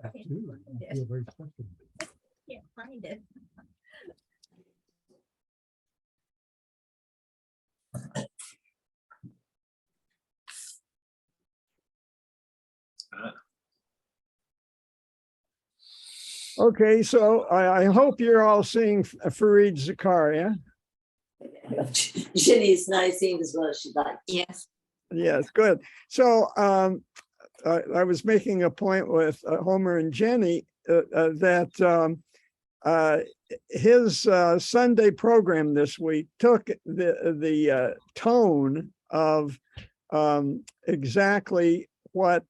Absolutely. I feel very special. Can't find it. Okay, so I hope you're all seeing Fareed Zakaria. Jenny's not seeing as well as she'd like. Yes. Yes, good. So I was making a point with Homer and Jenny that his Sunday program this week took the tone of exactly what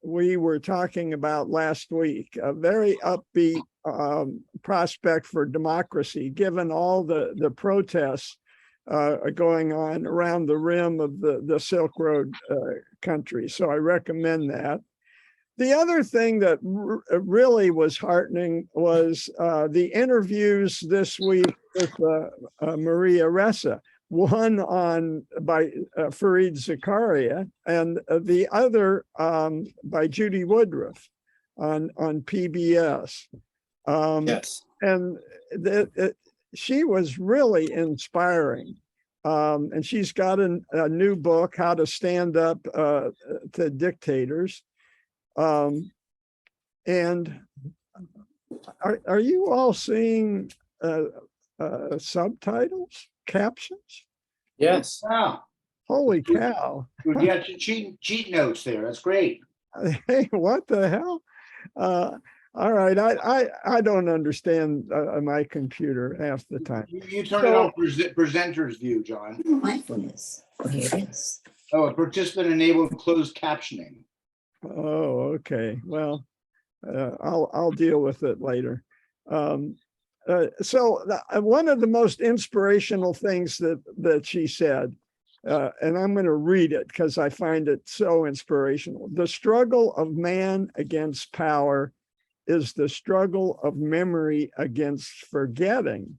we were talking about last week, a very upbeat prospect for democracy, given all the protests going on around the rim of the Silk Road country. So I recommend that. The other thing that really was heartening was the interviews this week with Maria Ressa, one by Fareed Zakaria and the other by Judy Woodruff on PBS. Yes. And she was really inspiring. And she's got a new book, How to Stand Up to Dictators. And are you all seeing subtitles, captions? Yes. Wow. Holy cow. We got your cheat notes there. That's great. Hey, what the hell? All right, I don't understand my computer half the time. You turn it on presenter's view, John. Mindfulness. Oh, here it is. Oh, a participant enabled closed captioning. Oh, okay. Well, I'll deal with it later. So one of the most inspirational things that she said, and I'm going to read it because I find it so inspirational. The struggle of man against power is the struggle of memory against forgetting.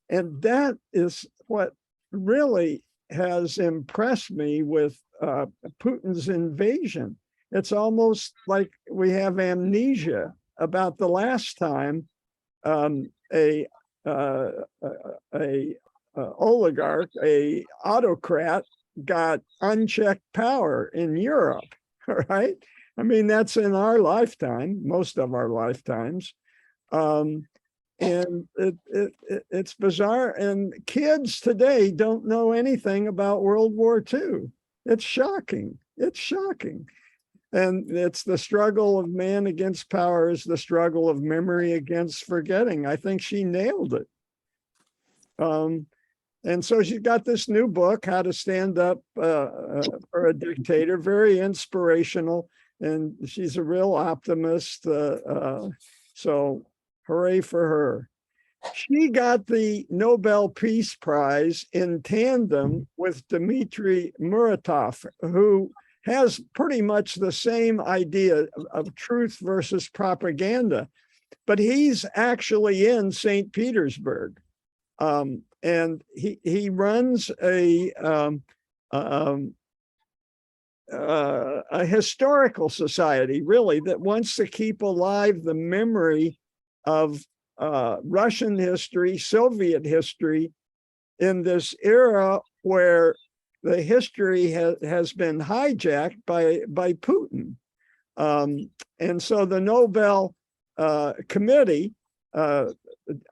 And that is what really has impressed me with Putin's invasion. It's almost like we have amnesia about the last time a oligarch, a autocrat, got unchecked power in Europe, right? I mean, that's in our lifetime, most of our lifetimes. And it's bizarre. And kids today don't know anything about World War II. It's shocking. It's shocking. And it's the struggle of man against power is the struggle of memory against forgetting. I think she nailed it. And so she's got this new book, How to Stand Up for a Dictator, very inspirational. And she's a real optimist. So hooray for her. She got the Nobel Peace Prize in tandem with Dmitry Muratov, who has pretty much the same idea of truth versus propaganda, but he's actually in St. Petersburg. And he runs a historical society, really, that wants to keep alive the memory of Russian history, Soviet history, in this era where the history has been hijacked by Putin. And so the Nobel Committee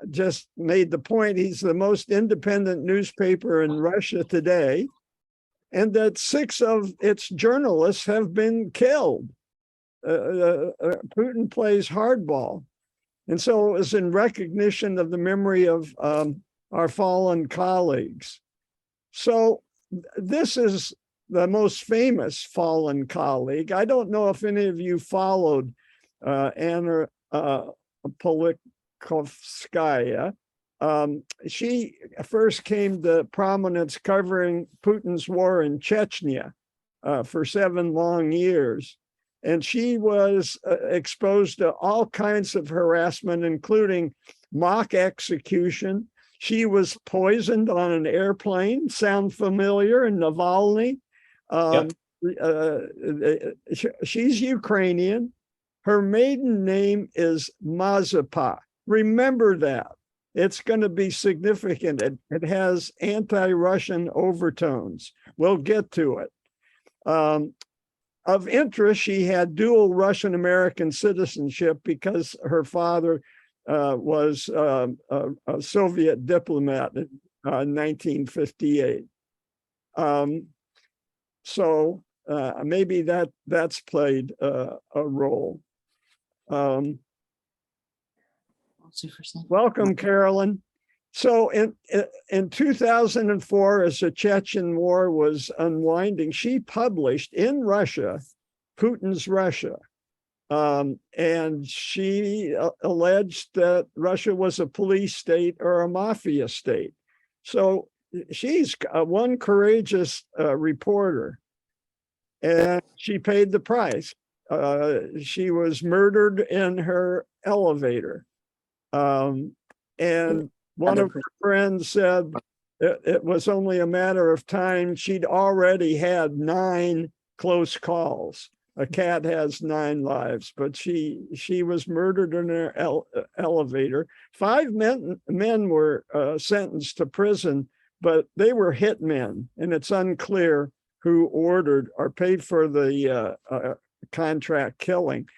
just made the point he's the most independent newspaper in Russia today, and that 6 of its journalists have been killed. Putin plays hardball. And so it was in recognition of the memory of our fallen colleagues. So this is the most famous fallen colleague. I don't know if any of you followed Anna Politkovskaya. She first came to prominence covering Putin's war in Chechnya for 7 long years. And she was exposed to all kinds of harassment, including mock execution. She was poisoned on an airplane. Sound familiar? In Navalny. Yep. she's Ukrainian. Her maiden name is Mazepa. Remember that. It's going to be significant. It has anti-Russian overtones. We'll get to it. Of interest, she had dual Russian-American citizenship because her father was a Soviet diplomat in 1958. So maybe that's played a role. Welcome, Carolyn. So in 2004, as the Chechen War was unwinding, she published in Russia, Putin's Russia. And she alleged that Russia was a police state or a mafia state. So she's one courageous reporter, and she paid the price. She was murdered in her elevator. And one of her friends said it was only a matter of time. She'd already had 9 close calls. A cat has 9 lives, but she was murdered in her elevator. 5 men were sentenced to prison, but they were hitmen, and it's unclear who ordered or paid for the contract killing.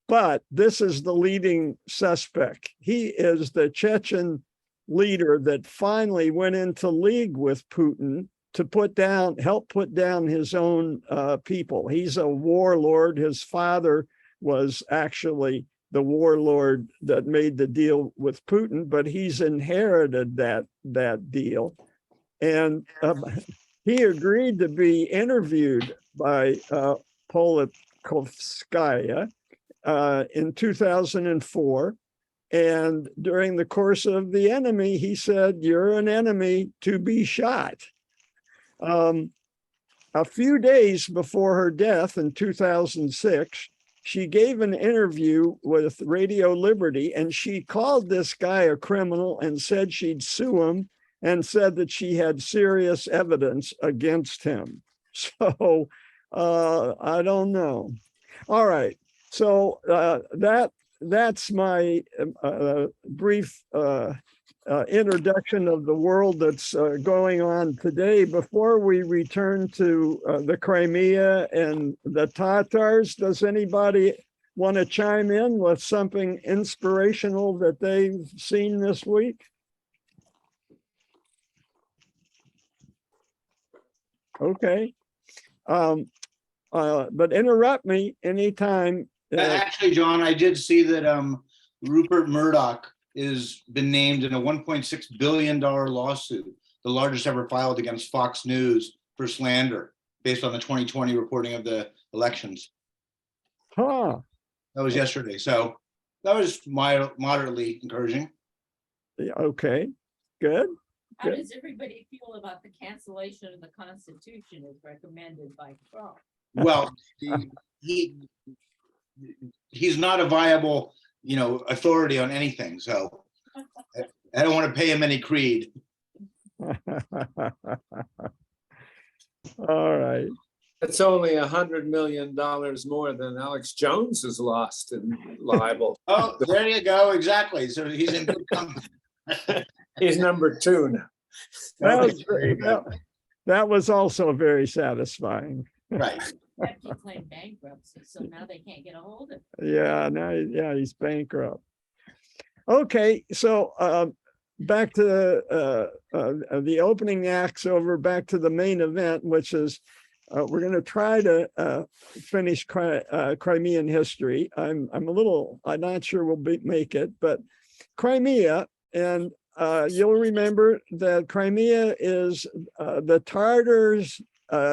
But this is the leading suspect. He is the Chechen leader that finally went into league with Putin to help put down his own people. He's a warlord. His father was actually the warlord that made the deal with Putin, but he's inherited that deal. And he agreed to be interviewed by Politkovskaya in 2004. And during the course of the enemy, he said, "You're an enemy to be shot." A few days before her death in 2006, she gave an interview with Radio Liberty, and she called this guy a criminal and said she'd sue him, and said that she had serious evidence against him. So I don't know. All right. So that's my brief introduction of the world that's going on today. Before we return to the Crimea and the Tatars, does anybody want to chime in with something inspirational that they've seen this week? Okay. But interrupt me anytime. Actually, John, I did see that Rupert Murdoch has been named in a $1.6 billion lawsuit, the largest ever filed against Fox News for slander, based on the 2020 reporting of the elections. Huh. That was yesterday. So that was moderately encouraging. Okay, good. How does everybody feel about the cancellation of the Constitution as recommended by Trump? Well, he's not a viable, authority on anything. So I don't want to pay him any creed. All right. It's only $100 million more than Alex Jones has lost in libel. Oh, there you go. Exactly. So he's in good company. He's number 2 now. That was also very satisfying. Right. He claimed bankruptcy, so now they can't get a hold of him. Yeah, he's bankrupt. Okay, so back to the opening acts over, back to the main event, which is we're going to try to finish Crimean history. I'm not sure we'll make it, but Crimea, and you'll remember that Crimea is the Tatars'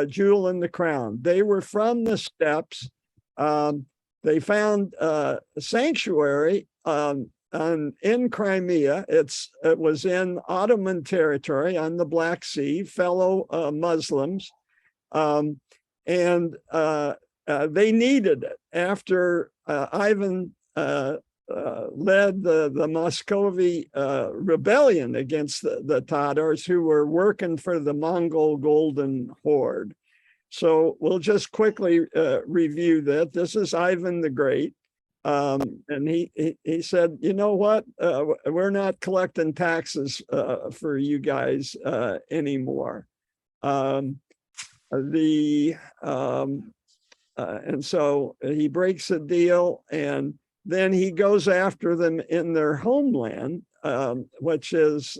jewel in the crown. They were from the steppes. They found sanctuary in Crimea. It was in Ottoman territory on the Black Sea, fellow Muslims, and they needed it after Ivan led the Muscovy Rebellion against the Tatars, who were working for the Mongol Golden Horde. So we'll just quickly review that. This is Ivan the Great. And he said, you know what? We're not collecting taxes for you guys anymore. And so he breaks a deal, and then he goes after them in their homeland, which is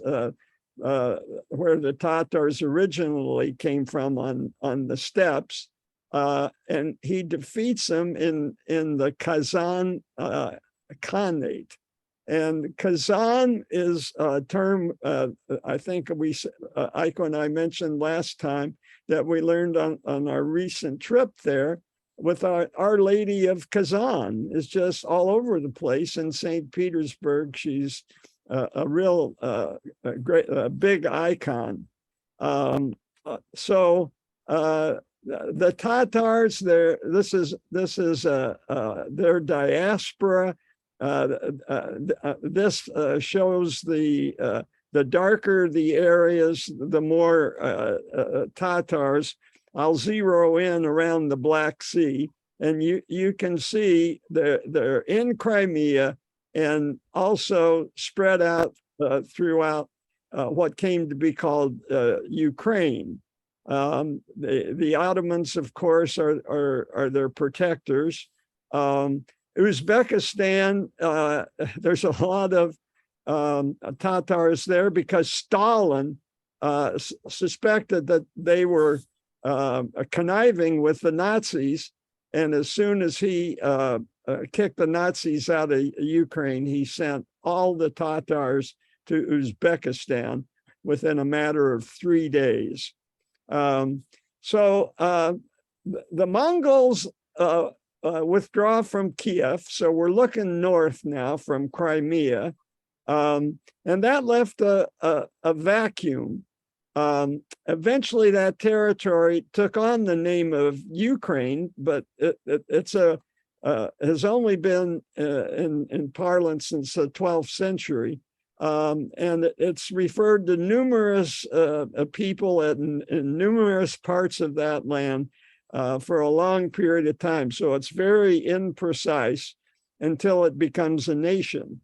where the Tatars originally came from on the steppes. And he defeats them in the Kazan Khanate. And Kazan is a term, I think Iko and I mentioned last time, that we learned on our recent trip there with Our Lady of Kazan is just all over the place in St. Petersburg. She's a real great, big icon. The Tatars, this is their diaspora. This shows the darker the areas, the more Tatars. I'll zero in around the Black Sea, and you can see they're in Crimea and also spread out throughout what came to be called Ukraine. The Ottomans, of course, are their protectors. Uzbekistan, there's a lot of Tatars there because Stalin suspected that they were conniving with the Nazis. And as soon as he kicked the Nazis out of Ukraine, he sent all the Tatars to Uzbekistan within a matter of 3 days. The Mongols withdraw from Kiev. So we're looking north now from Crimea. And that left a vacuum. Eventually that territory took on the name of Ukraine, but it's has only been in parlance since the 12th century. And it's referred to numerous people in numerous parts of that land for a long period of time. So it's very imprecise until it becomes a nation.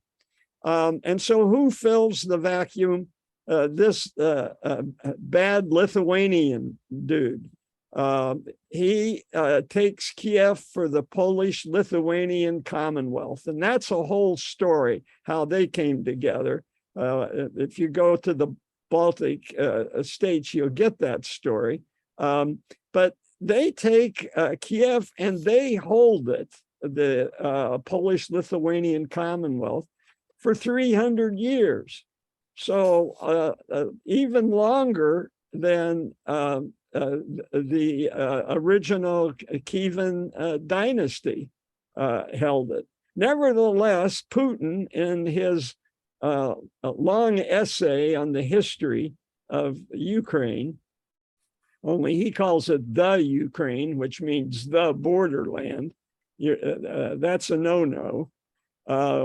And so who fills the vacuum? This bad Lithuanian dude. He takes Kiev for the Polish-Lithuanian Commonwealth. And that's a whole story, how they came together. If you go to the Baltic states, you'll get that story. But they take Kiev and they hold it, the Polish-Lithuanian Commonwealth, for 300 years. So even longer than the original Kievan dynasty held it. Nevertheless, Putin, in his long essay on the history of Ukraine, only he calls it the Ukraine, which means the borderland. That's a no-no.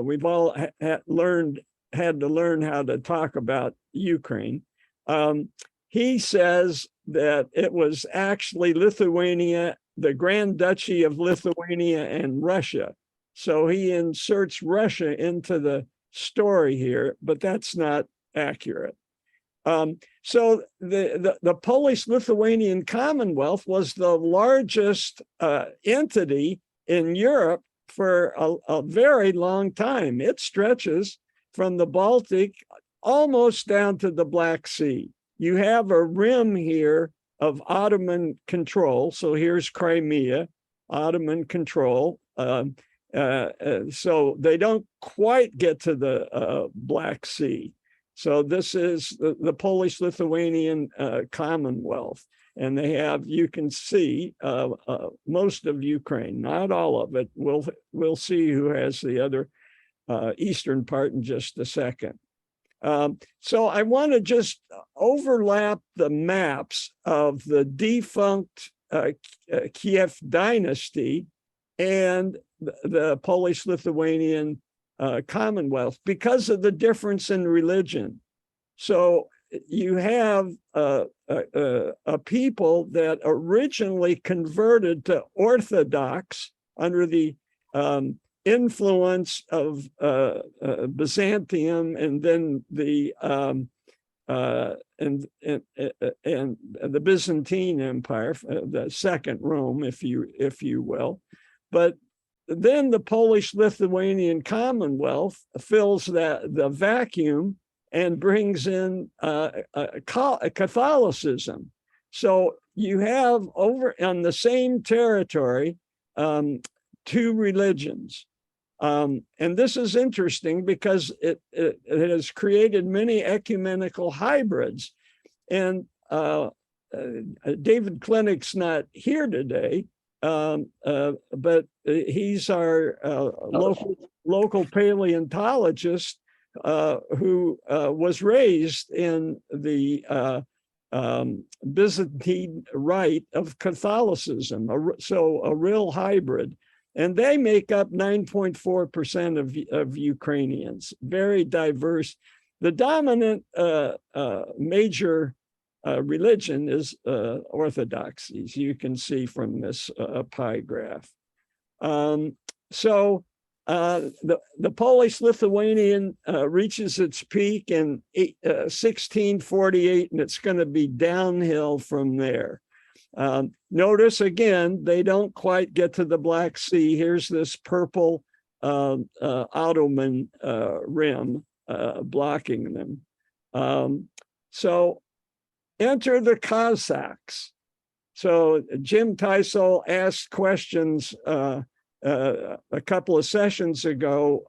We've all had to learn how to talk about Ukraine. He says that it was actually Lithuania, the Grand Duchy of Lithuania and Russia. So he inserts Russia into the story here, but that's not accurate. So the Polish-Lithuanian Commonwealth was the largest entity in Europe for a very long time. It stretches from the Baltic almost down to the Black Sea. You have a rim here of Ottoman control. So here's Crimea, Ottoman control. So they don't quite get to the Black Sea. So this is the Polish-Lithuanian Commonwealth. And they have, you can see most of Ukraine, not all of it. We'll see who has the other eastern part in just a second. So I want to just overlap the maps of the defunct Kiev dynasty and the Polish-Lithuanian Commonwealth because of the difference in religion. So you have a people that originally converted to Orthodox under the influence of Byzantium, and then the and the Byzantine Empire, the Second Rome, if you will. But then the Polish-Lithuanian Commonwealth fills the vacuum and brings in Catholicism. So you have over on the same territory two religions. And this is interesting because it has created many ecumenical hybrids. And David Klinick's not here today, but he's our local paleontologist who was raised in the Byzantine rite of Catholicism, so a real hybrid. And they make up 9.4% of Ukrainians, very diverse. The dominant major religion is Orthodoxy, as you can see from this pie graph. So the Polish-Lithuanian reaches its peak in 1648, and it's going to be downhill from there. Notice again, they don't quite get to the Black Sea. Here's this purple Ottoman rim blocking them. So enter the Cossacks. So Jim Teisel asked questions a couple of sessions ago,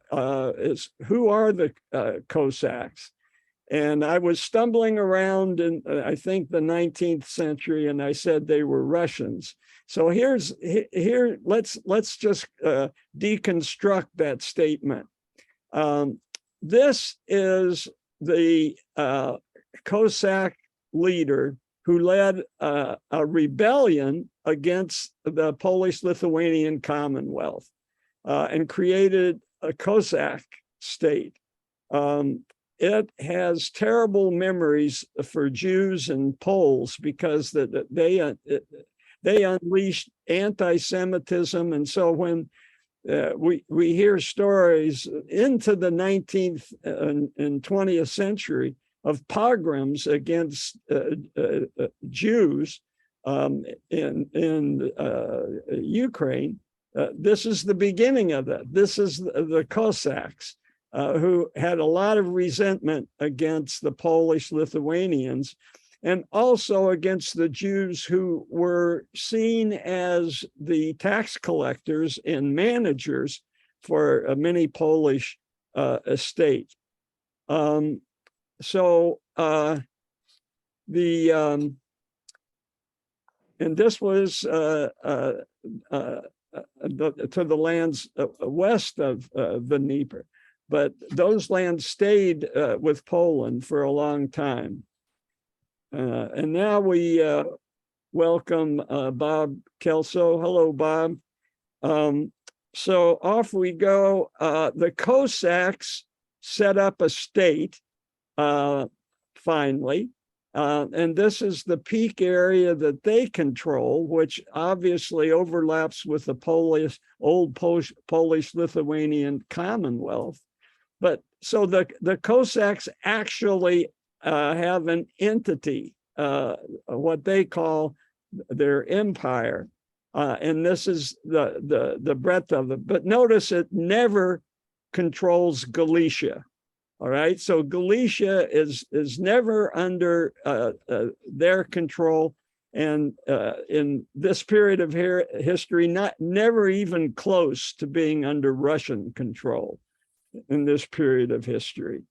is who are the Cossacks? And I was stumbling around in, I think, the 19th century, and I said they were Russians. So let's just deconstruct that statement. This is the Cossack leader who led a rebellion against the Polish-Lithuanian Commonwealth and created a Cossack state. It has terrible memories for Jews and Poles because they unleashed anti-Semitism. And so when we hear stories into the 19th and 20th century of pogroms against Jews in Ukraine, this is the beginning of that. This is the Cossacks. Who had a lot of resentment against the Polish-Lithuanians and also against the Jews who were seen as the tax collectors and managers for many Polish estates. And this was to the lands west of the Dnieper. But those lands stayed with Poland for a long time. And now we welcome Bob Kelso. Hello, Bob. So off we go. The Cossacks set up a state, finally. And this is the peak area that they control, which obviously overlaps with the old Polish-Lithuanian Commonwealth. But so the Cossacks actually have an entity, what they call their empire. And this is the breadth of it. But notice it never controls Galicia. All right. So Galicia is never under their control. And in this period of history, never even close to being under Russian control. In this period of history.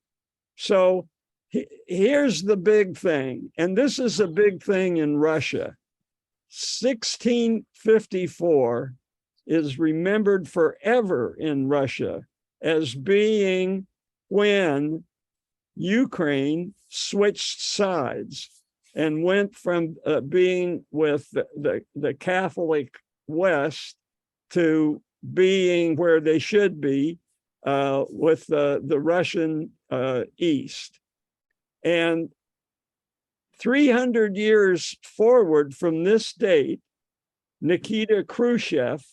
So here's the big thing, and this is a big thing in Russia. 1654 is remembered forever in Russia as being when Ukraine switched sides and went from being with the Catholic West to being where they should be, with the Russian East. And 300 years forward from this date, Nikita Khrushchev,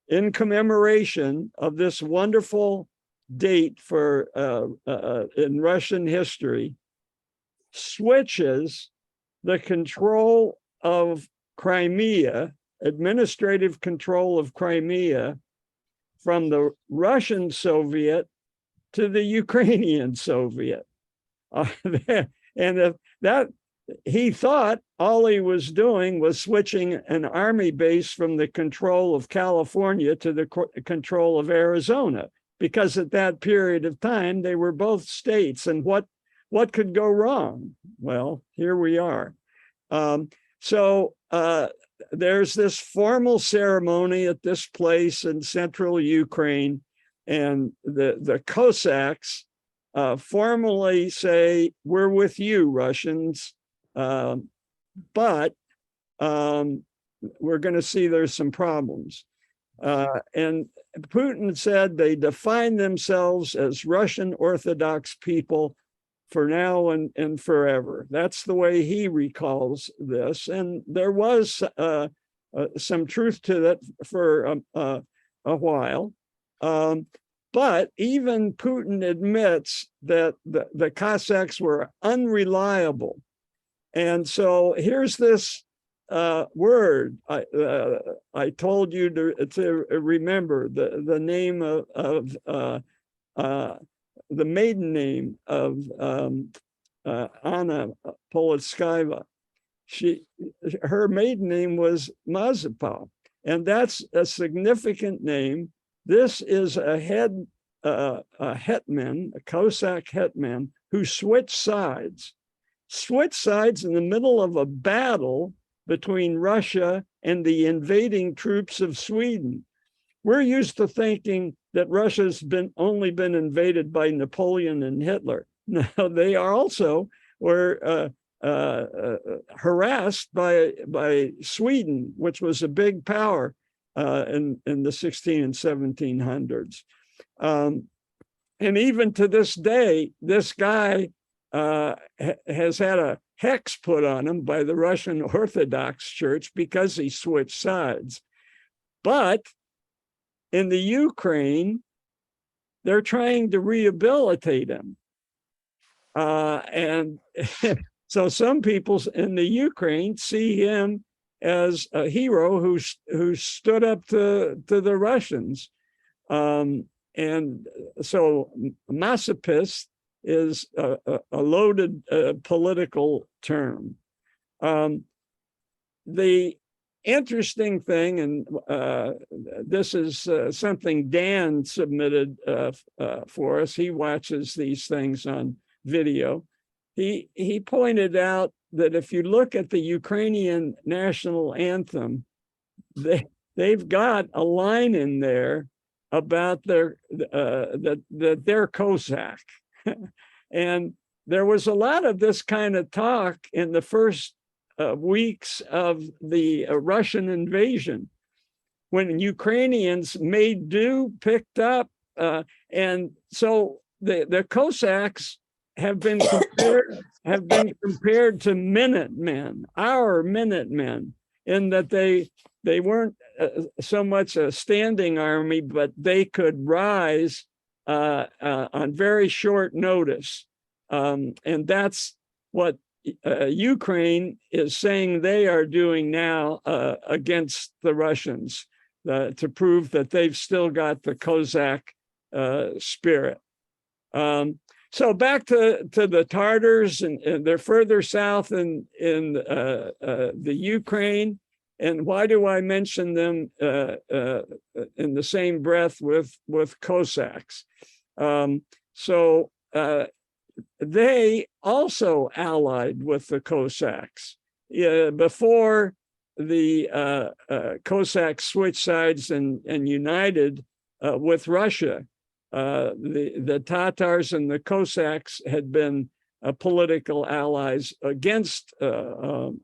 in commemoration of this wonderful date for in Russian history, switches the control of Crimea, administrative control of Crimea, from the Russian Soviet to the Ukrainian Soviet. And that he thought all he was doing was switching an army base from the control of California to the control of Arizona, because at that period of time, they were both states. And what could go wrong? Well, here we are. There's this formal ceremony at this place in central Ukraine, and the Cossacks formally say, "We're with you, Russians, but we're going to see there's some problems." And Putin said they define themselves as Russian Orthodox people for now and forever. That's the way he recalls this. And there was some truth to that for a while. But even Putin admits that the Cossacks were unreliable. And so here's this word I told you to remember, the name of the maiden name of Anna Politkovskaya. Her maiden name was Mazepal, and that's a significant name. This is a hetman, a Cossack hetman, who switched sides in the middle of a battle between Russia and the invading troops of Sweden. We're used to thinking that Russia's only been invaded by Napoleon and Hitler. No, they also were harassed by Sweden, which was a big power in the 16 and 1700s. And even to this day, this guy has had a hex put on him by the Russian Orthodox Church because he switched sides. But in the Ukraine, they're trying to rehabilitate him. And so some people in the Ukraine see him as a hero who stood up to the Russians. And so masochist is a loaded political term. The interesting thing, and this is something Dan submitted for us. He watches these things on video. He pointed out that if you look at the Ukrainian national anthem, they've got a line in there about that they're Cossack. And there was a lot of this kind of talk in the first weeks of the Russian invasion, when Ukrainians made do, picked up, and so the Cossacks have been compared to Minutemen, our Minutemen, in that they weren't so much a standing army, but they could rise on very short notice. And that's what Ukraine is saying they are doing now against the Russians, to prove that they've still got the Cossack spirit. So back to the Tatars, and they're further south in the Ukraine. And why do I mention them in the same breath with Cossacks? They also allied with the Cossacks. Before the Cossacks switched sides and united with Russia, the Tatars and the Cossacks had been political allies against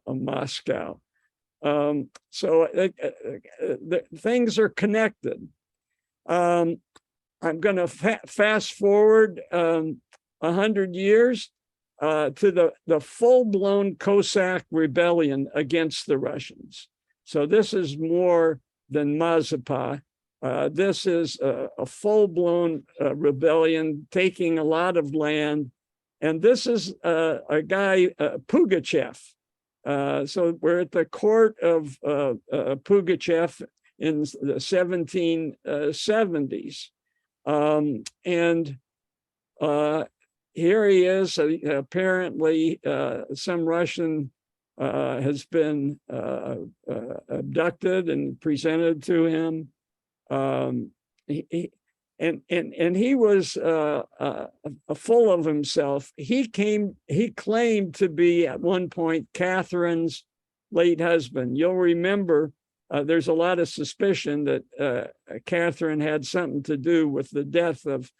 Moscow. Things are connected. I'm going to fast forward 100 years. to the full-blown Cossack rebellion against the Russians. So this is more than Mazeppa. This is a full-blown rebellion, taking a lot of land. And this is a guy, Pugachev. So we're at the court of Pugachev in the 1770s. And here he is. Apparently, some Russian has been abducted and presented to him. He was full of himself. He claimed to be at one point Catherine's late husband. You'll remember there's a lot of suspicion that Catherine had something to do with the death of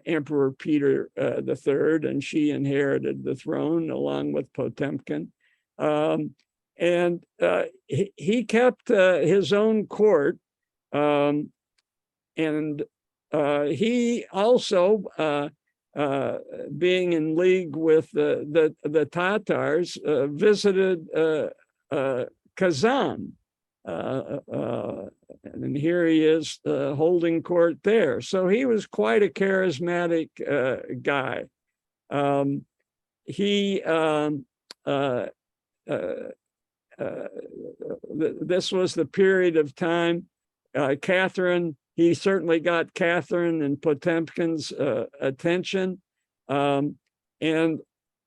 Emperor Peter III, and she inherited the throne along with Potemkin. And he kept his own court. And he also, being in league with the Tatars, visited Kazan. And here he is holding court there. So he was quite a charismatic guy. This was the period of time Catherine, he certainly got Catherine and Potemkin's attention. And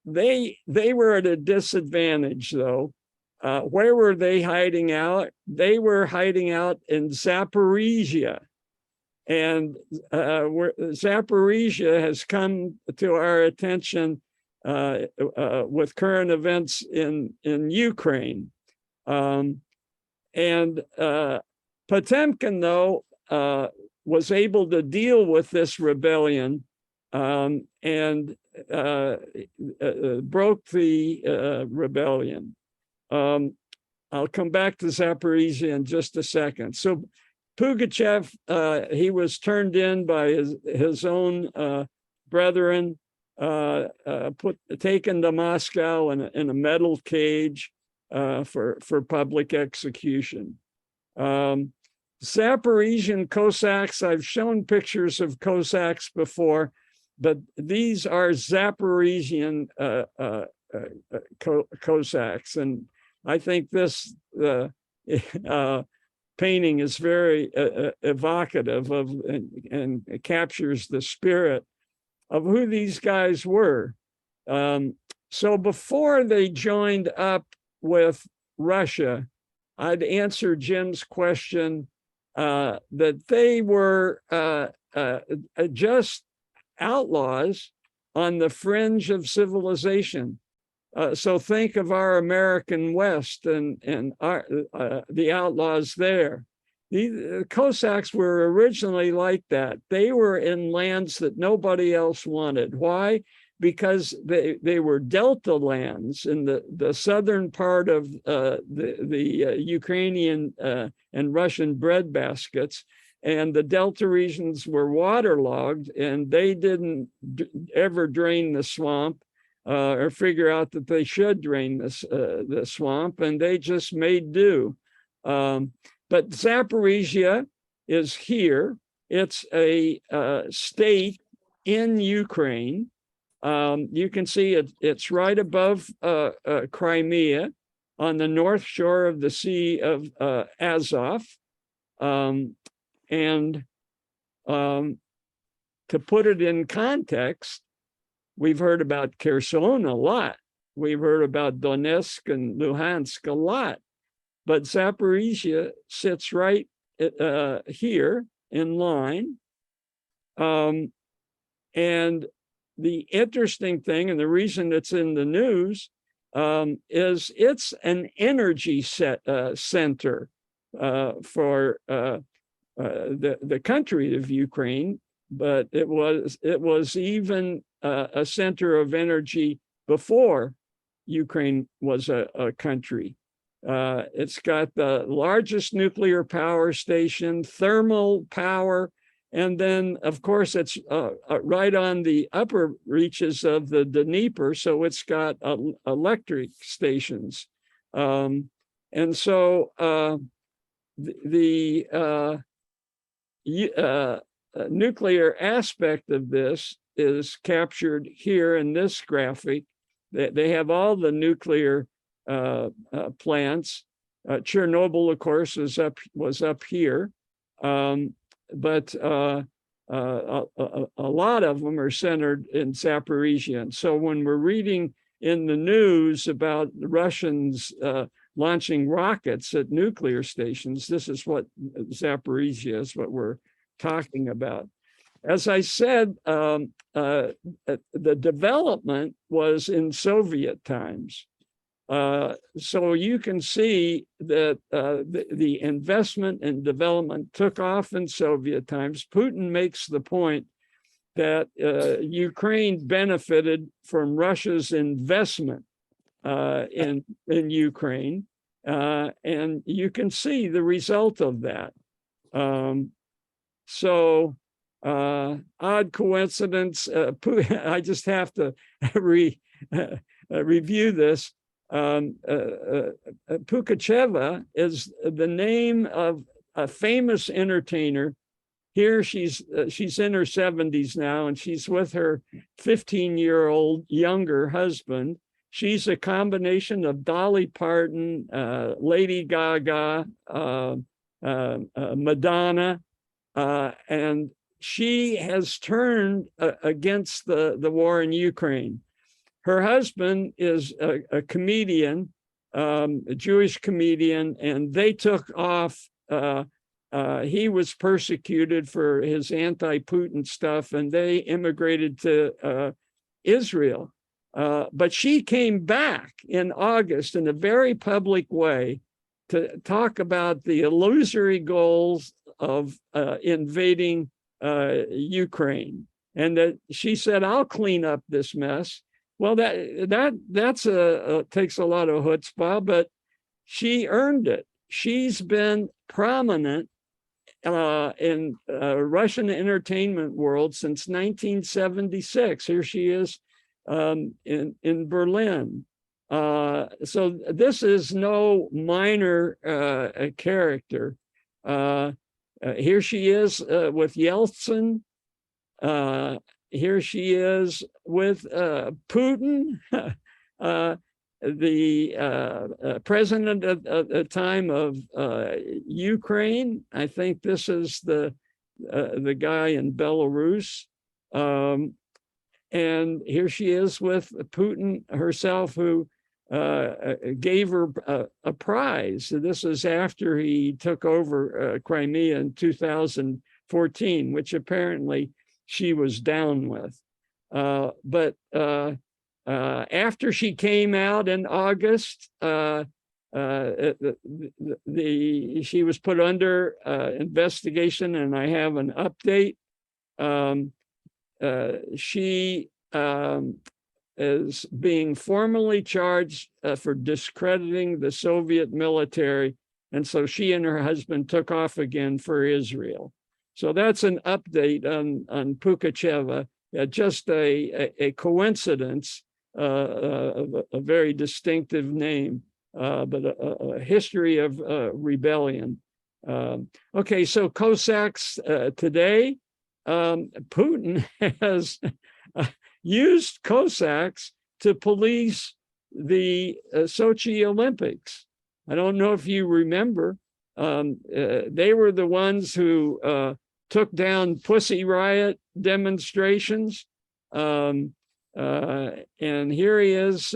they were at a disadvantage, though. Where were they hiding out? They were hiding out in Zaporizhia. And Zaporizhia has come to our attention with current events in Ukraine. Potemkin, though, was able to deal with this rebellion and broke the rebellion. I'll come back to Zaporizhia in just a second. So Pugachev, he was turned in by his own brethren, taken to Moscow in a metal cage for public execution. Zaporizhian Cossacks, I've shown pictures of Cossacks before, but these are Zaporizhian Cossacks. And I think this painting is very evocative of and captures the spirit of who these guys were. So before they joined up with Russia, I'd answer Jim's question that they were just outlaws on the fringe of civilization. So think of our American West and the outlaws there. The Cossacks were originally like that. They were in lands that nobody else wanted. Why? Because they were delta lands in the southern part of the Ukrainian and Russian breadbaskets, and the delta regions were waterlogged, and they didn't ever drain the swamp or figure out that they should drain the swamp, and they just made do. But Zaporizhia is here. It's a state in Ukraine. You can see it's right above Crimea on the north shore of the Sea of Azov. To put it in context, we've heard about Kherson a lot. We've heard about Donetsk and Luhansk a lot. But Zaporizhia sits right here in line. And the interesting thing, and the reason it's in the news, is it's an energy center for the country of Ukraine, but it was even a center of energy before Ukraine was a country. It's got the largest nuclear power station, thermal power, And then, of course, it's right on the upper reaches of the Dnieper, so it's got electric stations. And so the nuclear aspect of this is captured here in this graphic. They have all the nuclear plants. Chernobyl, of course, was up here. But a lot of them are centered in Zaporizhia. And so when we're reading in the news about the Russians launching rockets at nuclear stations, this is what Zaporizhia is, what we're talking about. As I said, the development was in Soviet times. So you can see that the investment and development took off in Soviet times. Putin makes the point that Ukraine benefited from Russia's investment in Ukraine, and you can see the result of that. So odd coincidence. I just have to review this. Pugacheva is the name of a famous entertainer. Here she's in her 70s now, and she's with her 15-year-old younger husband. She's a combination of Dolly Parton, Lady Gaga, Madonna, and she has turned against the war in Ukraine. Her husband is a comedian, a Jewish comedian, and they took off. He was persecuted for his anti-Putin stuff, and they immigrated to Israel. But she came back in August in a very public way to talk about the illusory goals of invading Ukraine. And that she said, I'll clean up this mess. Well, that's takes a lot of chutzpah, but she earned it. She's been prominent in Russian entertainment world since 1976. Here she is in Berlin. So this is no minor character. Here she is with Yeltsin. Here she is with Putin, the president at the time of Ukraine. I think this is the guy in Belarus. And here she is with Putin herself, who gave her a prize. So this is after he took over Crimea in 2014, which apparently she was down with. But after she came out in August, she was put under investigation, and I have an update. She is being formally charged for discrediting the Soviet military, and so she and her husband took off again for Israel. So that's an update on Pugacheva. Just a coincidence, a very distinctive name, but a history of rebellion. Okay, so Cossacks today, Putin has used Cossacks to police the Sochi Olympics. I don't know if you remember, they were the ones who took down Pussy Riot demonstrations. And here he is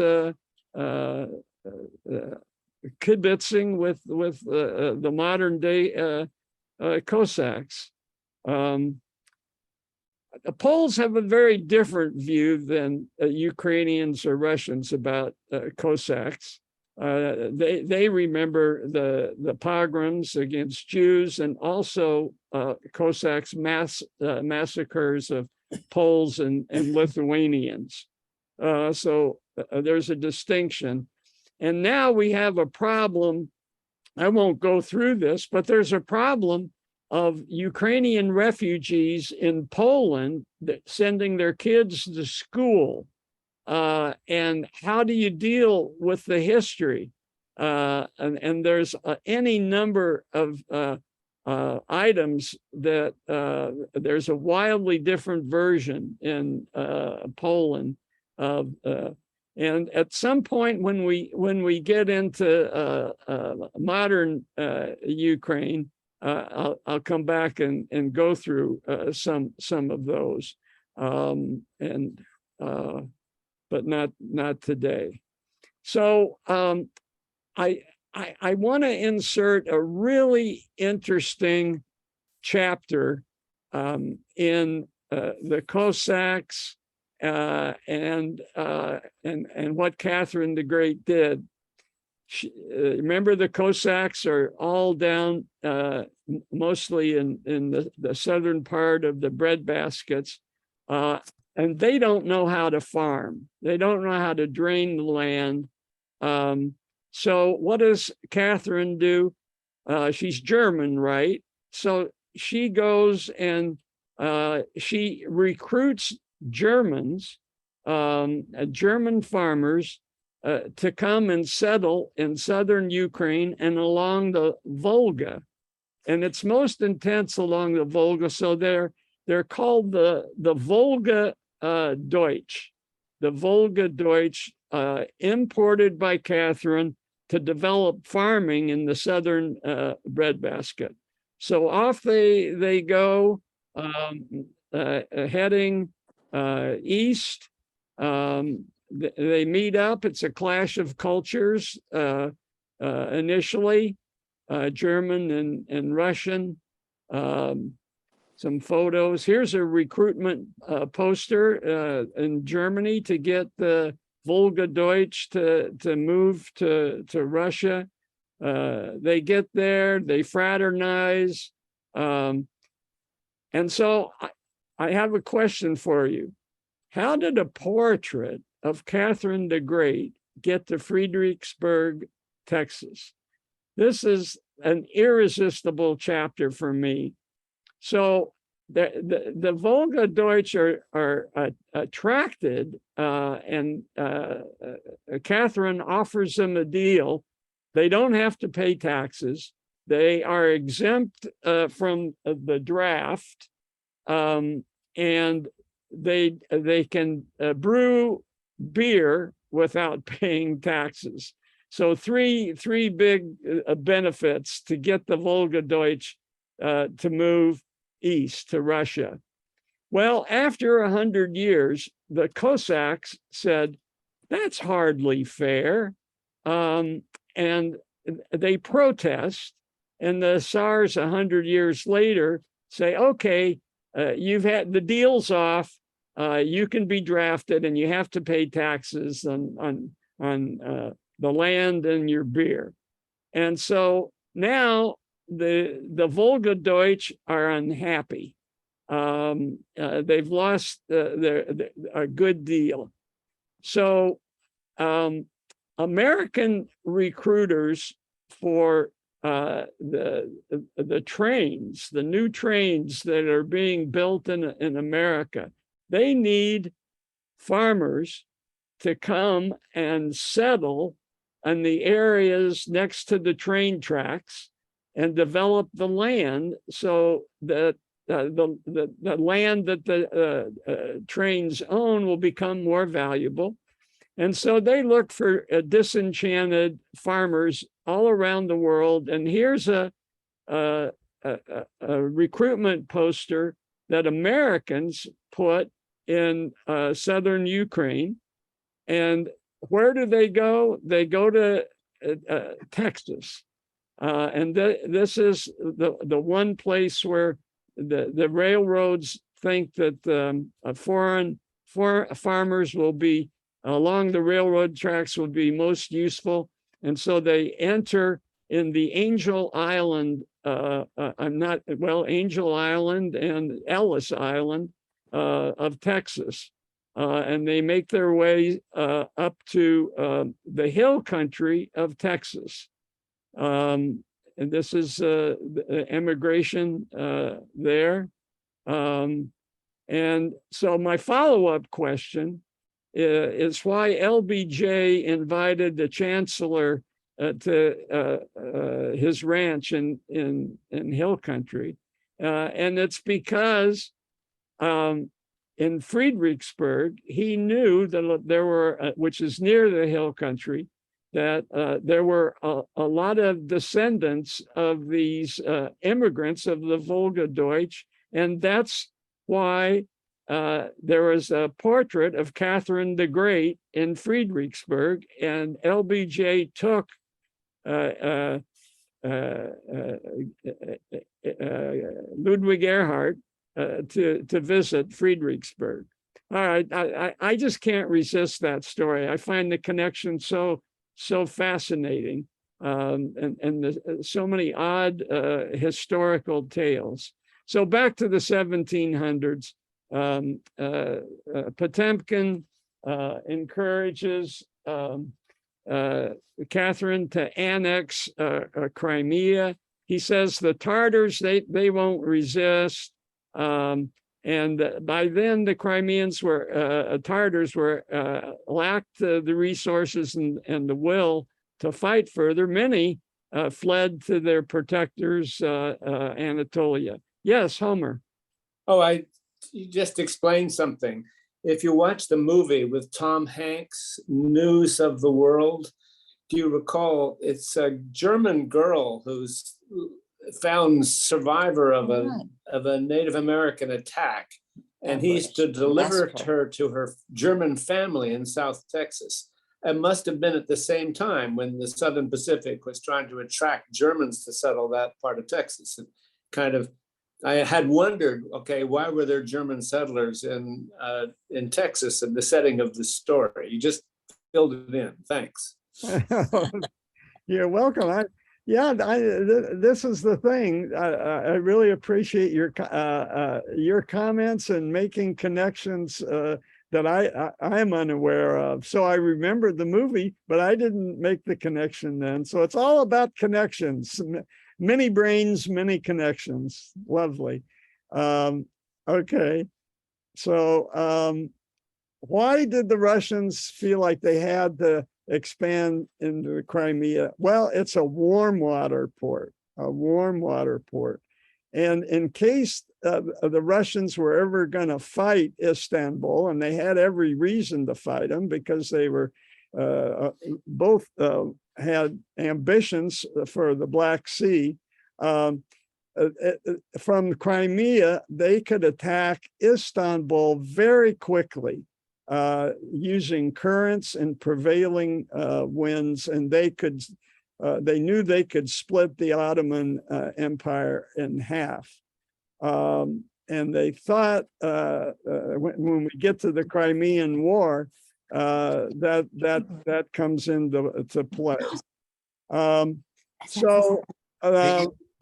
kibitzing with the modern day Cossacks. The Poles have a very different view than Ukrainians or Russians about Cossacks. They remember the pogroms against Jews, and also Cossacks massacres of Poles and Lithuanians. So there's a distinction. And now we have a problem. I won't go through this, but there's a problem of Ukrainian refugees in Poland sending their kids to school. And how do you deal with the history? And there's any number of items that there's a wildly different version in Poland of and at some point when we get into modern Ukraine, I'll come back and go through some of those, but not today. So I want to insert a really interesting chapter in the Cossacks and what Catherine the Great did. Remember, the Cossacks are all down mostly in the southern part of the breadbaskets, and they don't know how to farm. They don't know how to drain the land. So what does Catherine do? She's German, right? So she goes and she recruits Germans, German farmers, to come and settle in southern Ukraine and along the Volga. And it's most intense along the Volga. So they're called the Volga Deutsch. The Volga Deutsch, imported by Catherine to develop farming in the southern breadbasket. So off they go, heading east. They meet up. It's a clash of cultures initially, German and Russian. Some photos. Here's a recruitment poster in Germany to get the Volga Deutsch to move to Russia. They get there, they fraternize. And so I have a question for you. How did a portrait of Catherine the Great get to Fredericksburg, Texas? This is an irresistible chapter for me. So the Volga Deutsch are attracted, and Catherine offers them a deal. They don't have to pay taxes. They are exempt from the draft, and they can brew beer without paying taxes. So three big benefits to get the Volga Deutsch to move east to Russia. Well, after 100 years, the Cossacks said, that's hardly fair. And they protest, and the Tsars 100 years later say, okay, you've had the deal's off, you can be drafted and you have to pay taxes on the land and your beer. And so now the Volga Deutsch are unhappy. They've lost a good deal. So American recruiters for the trains, the new trains that are being built in America, they need farmers to come and settle in the areas next to the train tracks and develop the land so that the land that the trains own will become more valuable. And so they look for disenchanted farmers all around the world. And here's a recruitment poster that Americans put in southern Ukraine. And where do they go? They go to Texas. And this is the one place where the railroads think that foreign farmers will be along the railroad tracks would be most useful. And so they enter in the Angel Island, Angel Island and Ellis Island of Texas. And they make their way up to the hill country of Texas. and this is the immigration there. And so my follow-up question is why LBJ invited the chancellor to his ranch in Hill Country. And it's because in Friedrichsburg, he knew that there were, which is near the Hill Country, that there were a lot of descendants of these immigrants of the Volga Deutsch, and that's why there was a portrait of Catherine the Great in Friedrichsburg, and LBJ took Ludwig Erhard to visit Friedrichsburg. All right, I just can't resist that story. I find the connection so fascinating, and so many odd historical tales. So back to the 1700s, Potemkin encourages Catherine to annex Crimea. He says the Tatars, they won't resist. And by then the Crimeans were, Tatars were, lacked the resources and the will to fight further. Many fled to their protectors, Anatolia. Yes, Homer. Oh, you just explained something. If you watch the movie with Tom Hanks, News of the World, do you recall it's a German girl who's found survivor of a Native American attack, and he's to deliver her to her German family in South Texas. It must have been at the same time when the Southern Pacific was trying to attract Germans to settle that part of Texas. And kind of, I had wondered, okay, why were there German settlers in Texas in the setting of the story? You just filled it in. Thanks. You're welcome. This is the thing. I really appreciate your comments and making connections that I am unaware of. So I remembered the movie, but I didn't make the connection then. So it's all about connections. Many brains, many connections. Lovely. Okay. So why did the Russians feel like they had to expand into Crimea? Well, it's a warm water port, And in case the Russians were ever going to fight Istanbul, and they had every reason to fight them because they were both had ambitions for the Black Sea. From Crimea, they could attack Istanbul very quickly using currents and prevailing winds, and they knew they could split the Ottoman Empire in half. And they thought when we get to the Crimean War, that comes into play.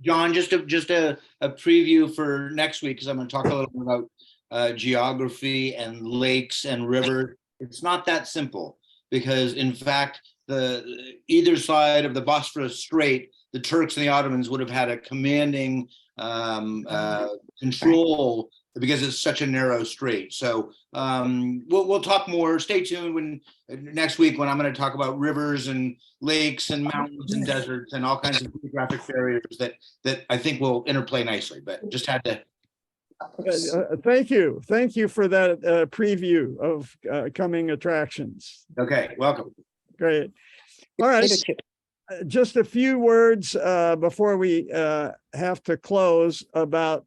John, just a preview for next week, because I'm going to talk a little bit about geography and lakes and rivers. It's not that simple, because in fact, either side of the Bosphorus Strait, the Turks and the Ottomans would have had a commanding control, because it's such a narrow strait. So we'll talk more. Stay tuned next week when I'm going to talk about rivers and lakes and mountains and deserts and all kinds of geographic barriers that I think will interplay nicely. But just had to. Thank you for that preview of coming attractions. Okay, welcome. Great. All right. Just a few words before we have to close about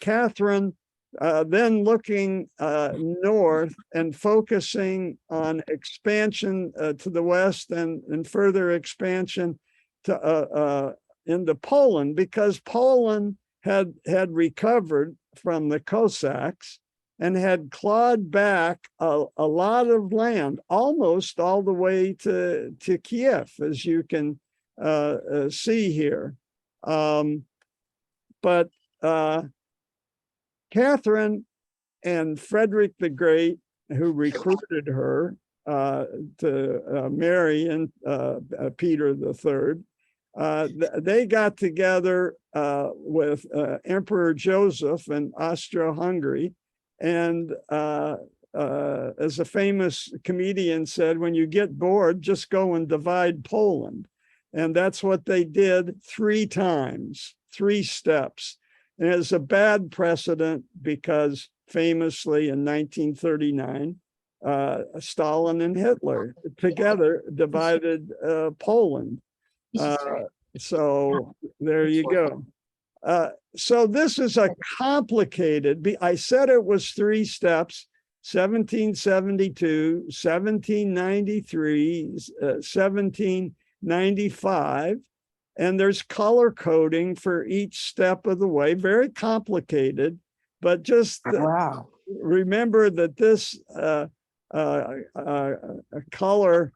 Catherine then looking north and focusing on expansion to the west and further expansion to into Poland, because Poland had recovered from the Cossacks and had clawed back a lot of land, almost all the way to Kiev, as you can see here. But Catherine and Frederick the Great, who recruited her to marry Peter III, They got together with Emperor Joseph in Austro-Hungary, and as a famous comedian said, when you get bored, just go and divide Poland. And that's what they did 3 times, 3 steps. And it's a bad precedent because famously in 1939, Stalin and Hitler together divided Poland. So there you go. So this is a complicated, I said it was 3 steps, 1772, 1793, 1795, and there's color coding for each step of the way, very complicated, but just remember that this color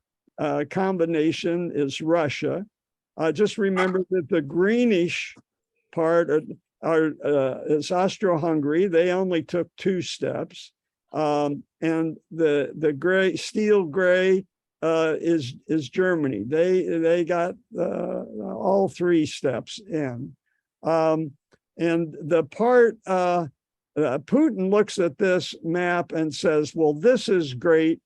combination is Russia. Just remember that the greenish part is Austro-Hungary. They only took 2 steps. And the gray, steel gray is Germany. They got all 3 steps in. And the part, Putin looks at this map and says, well, this is great.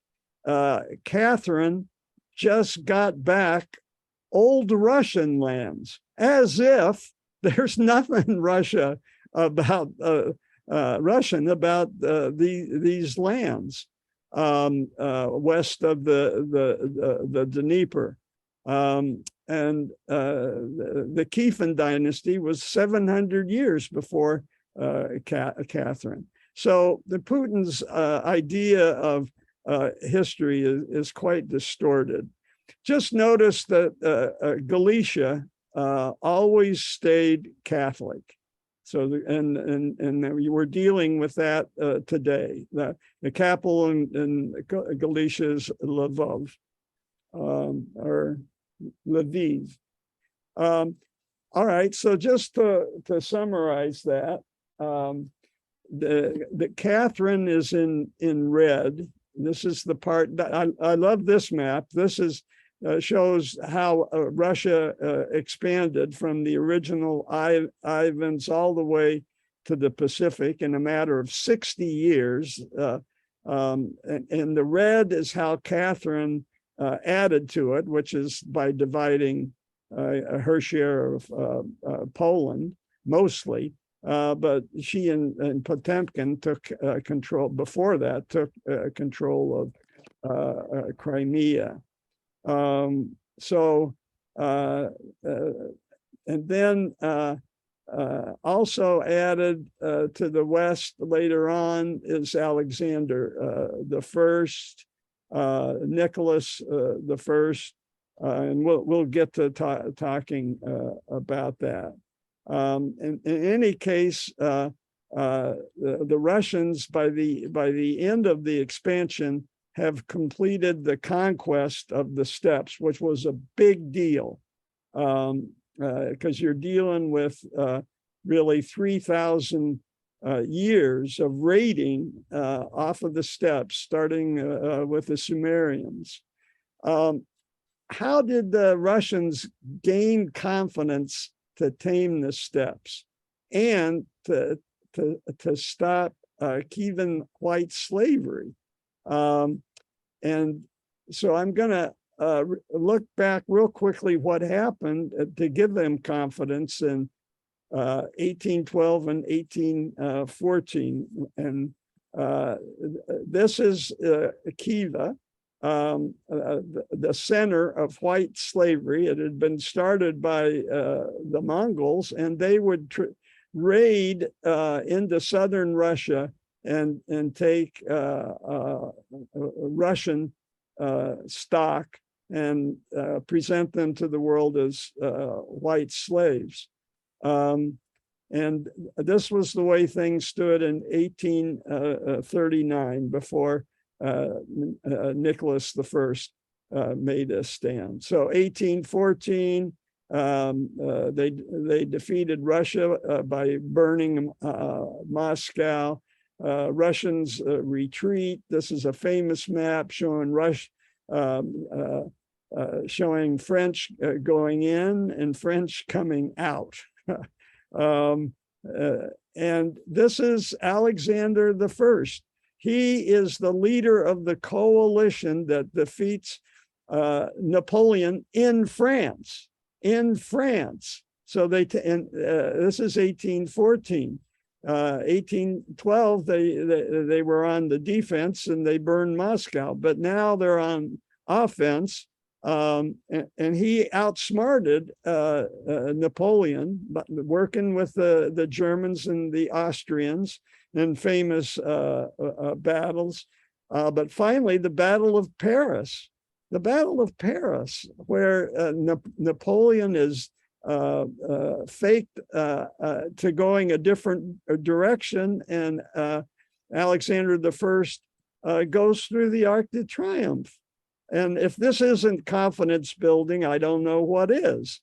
Catherine just got back old Russian lands, as if there's nothing Russian about these lands west of the Dnieper. And the Kievan dynasty was 700 years before Catherine. So the Putin's idea of history is quite distorted. Just notice that Galicia always stayed Catholic. So, and we're dealing with that today. The capital in Galicia is Lvov, or Lviv. All right, so just to summarize that, the Catherine is in red. This is the part that I love this map. This is shows how Russia expanded from the original Ivans all the way to the Pacific in a matter of 60 years. And the red is how Catherine added to it, which is by dividing her share of Poland, mostly. But she and Potemkin took control, before that, took control of Crimea. And then also added to the west later on is Alexander the First, Nicholas the First, and we'll get to talking about that. In any case, the Russians by the end of the expansion have completed the conquest of the steppes, which was a big deal, because you're dealing with really 3,000 years of raiding off of the steppes, starting with the Sumerians. How did the Russians gain confidence to tame the steppes and to stop Kievan white slavery? And so I'm going to look back real quickly what happened to give them confidence in 1812 and 1814. And this is Kiev, the center of white slavery. It had been started by the Mongols, and they would raid into southern Russia and take Russian stock and present them to the world as white slaves. And this was the way things stood in 1839 before Nicholas I made a stand. So 1814, they defeated Russia by burning Moscow. Russians retreat. This is a famous map showing showing French going in and French coming out. And this is Alexander the First. He is the leader of the coalition that defeats Napoleon in France. So this is 1814. 1812, they were on the defense and they burned Moscow, but now they're on offense. And he outsmarted Napoleon, but working with the Germans and the Austrians in famous battles. But finally, the Battle of Paris. The Battle of Paris, where Napoleon is faked to going a different direction, and Alexander the First goes through the Arc de Triomphe. And if this isn't confidence building, I don't know what is.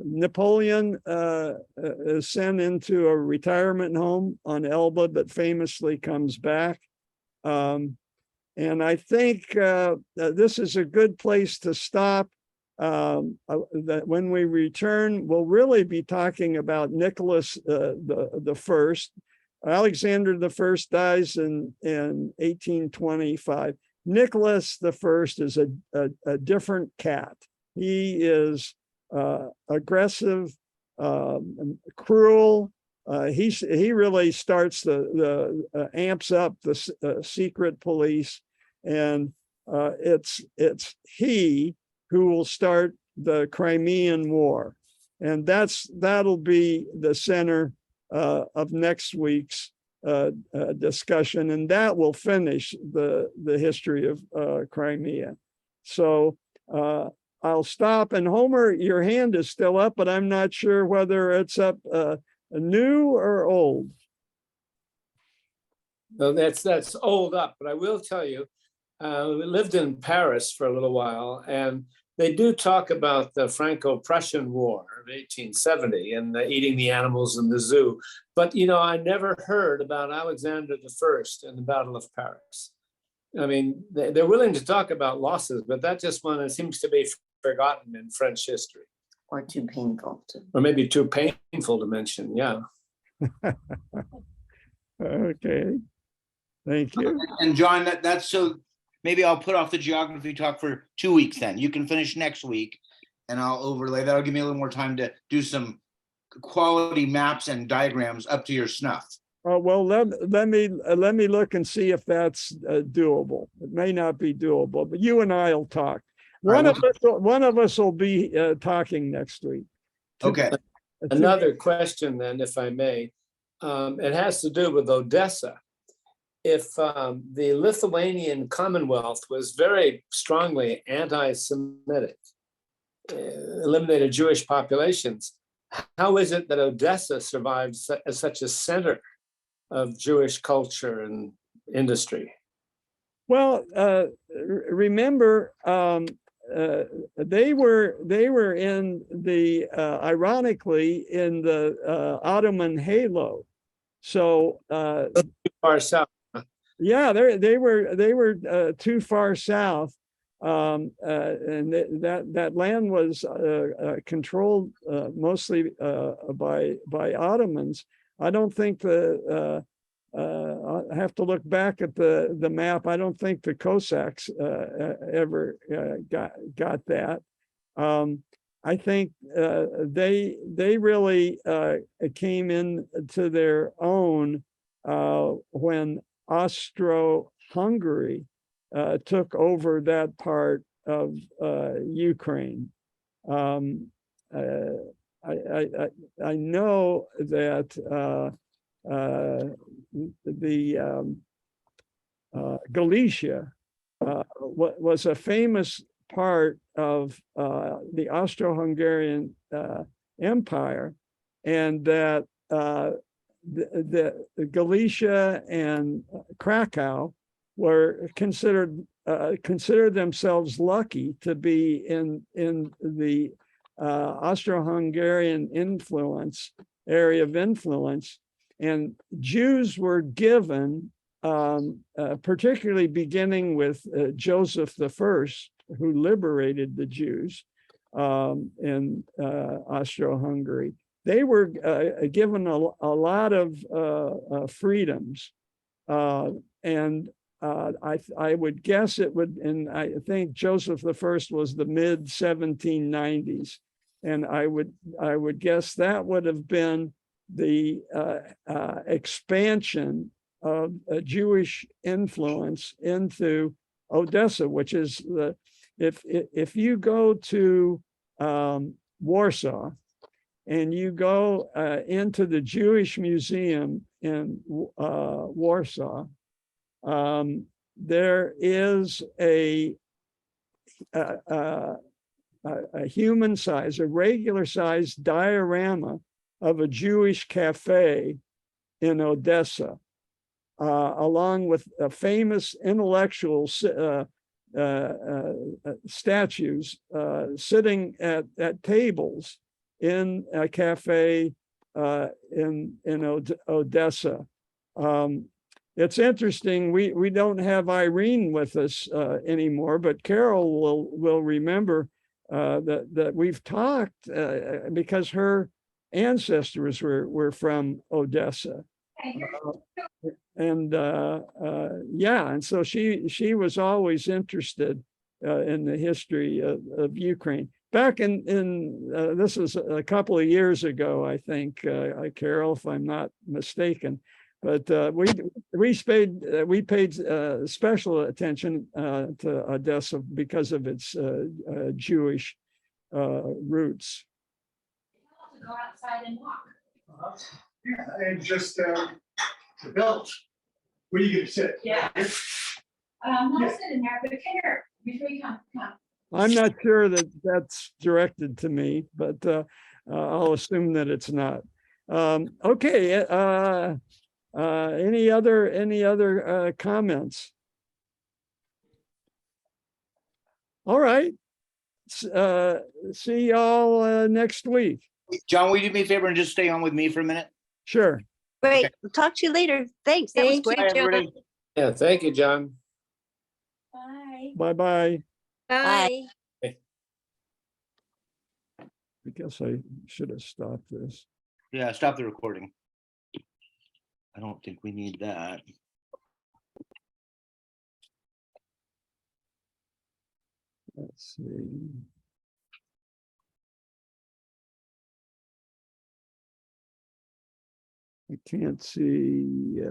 Napoleon is sent into a retirement home on Elba, but famously comes back. And I think this is a good place to stop. That when we return, we'll really be talking about Nicholas the First. Alexander the First dies in 1825. Nicholas the First is a different cat. He is aggressive, cruel. He really starts the amps up the secret police, and it's he who will start the Crimean War, and that'll be the center of next week's discussion, and that will finish the history of Crimea. So I'll stop. And Homer, your hand is still up, but I'm not sure whether it's up new or old. No, that's old up, but I will tell you, we lived in Paris for a little while, and they do talk about the Franco-Prussian War of 1870 and eating the animals in the zoo. But, I never heard about Alexander the First and the Battle of Paris. I mean, they're willing to talk about losses, but that just one seems to be forgotten in French history. Or too painful to. Or maybe too painful to mention, yeah. Okay, thank you. And John, that's so maybe I'll put off the geography talk for 2 weeks then. You can finish next week and I'll overlay. That'll give me a little more time to do some quality maps and diagrams up to your snuff. Well, let me look and see if that's doable. It may not be doable, but you and I will talk. One of us will be talking next week. Okay. Another question then, if I may. It has to do with Odessa. If the Lithuanian Commonwealth was very strongly anti-Semitic, eliminated Jewish populations, how is it that Odessa survived as such a center of Jewish culture and industry? Well, remember, they were in the ironically in the Ottoman halo. So too far south. Yeah, they were too far south, and that land was controlled mostly by Ottomans. I don't think I have to look back at the map. I don't think the Cossacks ever got that. I think they really came into their own when Austro-Hungary took over that part of Ukraine. I know that the Galicia was a famous part of the Austro-Hungarian Empire, and that the Galicia and Krakow were considered themselves lucky to be in the Austro-Hungarian area of influence, and Jews were given particularly beginning with Joseph I, who liberated the Jews in Austro-Hungary. They were given a lot of freedoms. And I would guess it would, and I think Joseph I was the mid 1790s. And I would guess that would have been the expansion of a Jewish influence into Odessa, which is if you go to Warsaw and you go into the Jewish Museum in Warsaw, there is a human size, a regular size diorama of a Jewish cafe in Odessa, along with famous intellectual statues sitting at tables in a cafe in Odessa. It's interesting. We don't have Irene with us anymore, but Carol will remember that we've talked because her ancestors were from Odessa. And so she was always interested in the history of Ukraine. Back in this was a couple of years ago, I think, Carol, if I'm not mistaken. But we paid special attention to Odessa because of its Jewish roots. Go outside and walk. Yeah, and just the belch. Where are you gonna sit? Yeah. I'll sit in there, but come here, before you come. I'm not sure that that's directed to me, but I'll assume that it's not. Okay. Any other comments? All right. See y'all next week. John, will you do me a favor and just stay on with me for a minute? Sure. Great. We'll talk to you later. Thanks. That was Thank you, great. Bye, everybody. Yeah, thank you, John. Bye. Bye-bye. Bye. I guess I should have stopped this. Yeah, stop the recording. I don't think we need that. Let's see. I can't see.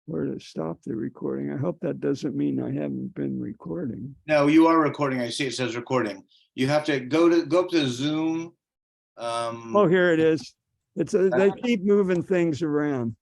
Where to stop the recording. I hope that doesn't mean I haven't been recording. No, you are recording. I see it says recording. You have to go up to Zoom. Oh, here it is. It's they keep moving things around.